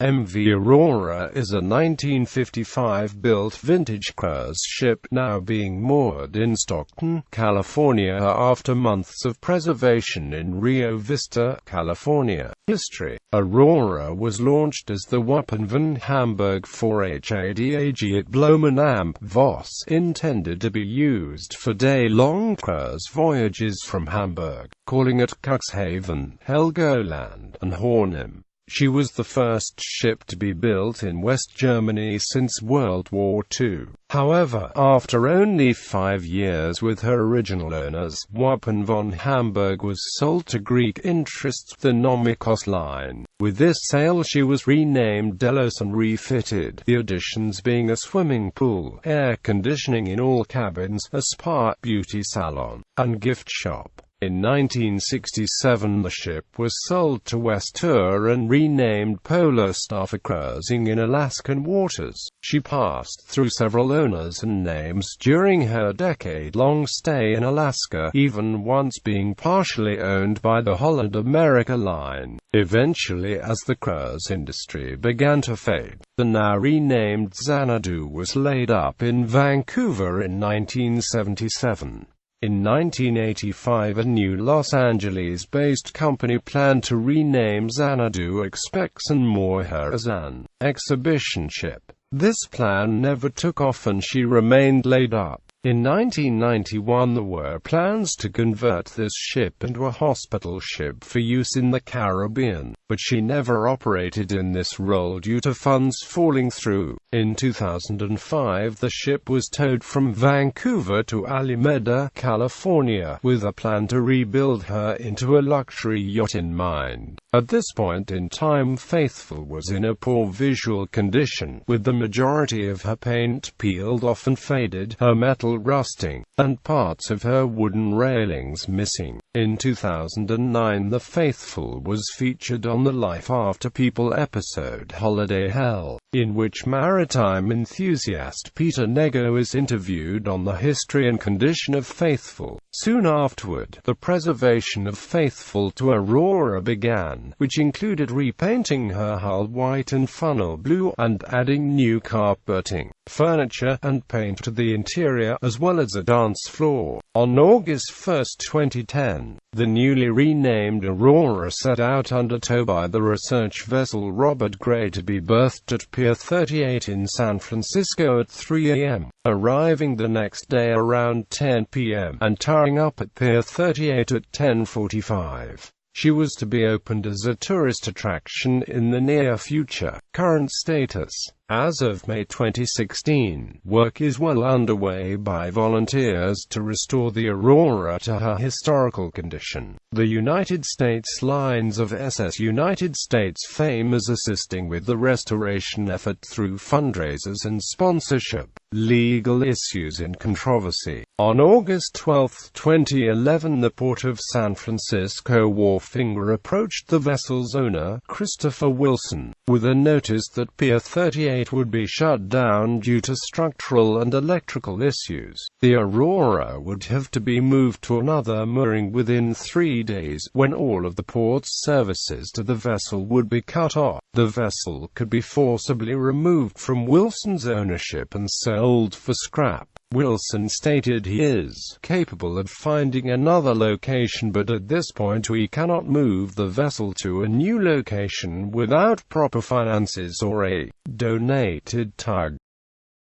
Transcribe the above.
MV Aurora is a 1955-built vintage cruise ship now being moored in Stockton, California after months of preservation in Rio Vista, California. History: Aurora was launched as the Wapen van Hamburg 4HADAG at Bloemen Amp Vos, intended to be used for day-long cruise voyages from Hamburg, calling at Cuxhaven, Helgoland, and Hornum. She was the first ship to be built in West Germany since World War II. However, after only 5 years with her original owners, Wapen van Hamburg was sold to Greek interests, the Nomikos line. With this sale she was renamed Delos and refitted, the additions being a swimming pool, air conditioning in all cabins, a spa, beauty salon, and gift shop. In 1967 the ship was sold to Westur and renamed Polar Star for cruising in Alaskan waters. She passed through several owners and names during her decade-long stay in Alaska, even once being partially owned by the Holland America line. Eventually, as the cruise industry began to fade, the now renamed Xanadu was laid up in Vancouver in 1977. In 1985 a new Los Angeles-based company planned to rename Xanadu Expex and moor her as an exhibition ship. This plan never took off and she remained laid up. In 1991 there were plans to convert this ship into a hospital ship for use in the Caribbean, but she never operated in this role due to funds falling through. In 2005 the ship was towed from Vancouver to Alameda, California, with a plan to rebuild her into a luxury yacht in mind. At this point in time Faithful was in a poor visual condition, with the majority of her paint peeled off and faded, her metal rusting, and parts of her wooden railings missing. In 2009 the Faithful was featured on the Life After People episode Holiday Hell, in which maritime enthusiast Peter Nego is interviewed on the history and condition of Faithful. Soon afterward, the preservation of Faithful to Aurora began, which included repainting her hull white and funnel blue, and adding new carpeting, furniture, and paint to the interior, as well as a dance floor. On August 1, 2010, the newly renamed Aurora set out under tow by the research vessel Robert Gray to be berthed at Pier 38 in San Francisco at 3 a.m., arriving the next day around 10 p.m., and tying up at Pier 38 at 10:45. She was to be opened as a tourist attraction in the near future. Current status: as of May 2016, work is well underway by volunteers to restore the Aurora to her historical condition. The United States lines of SS United States fame is assisting with the restoration effort through fundraisers and sponsorship. Legal issues and controversy. On August 12, 2011, the Port of San Francisco wharfinger approached the vessel's owner, Christopher Wilson, with a notice that Pier 38 would be shut down due to structural and electrical issues. The Aurora would have to be moved to another mooring within 3 days, when all of the port's services to the vessel would be cut off. The vessel could be forcibly removed from Wilson's ownership and sold for scrap. Wilson stated he is capable of finding another location, but at this point we cannot move the vessel to a new location without proper finances or a donated tug.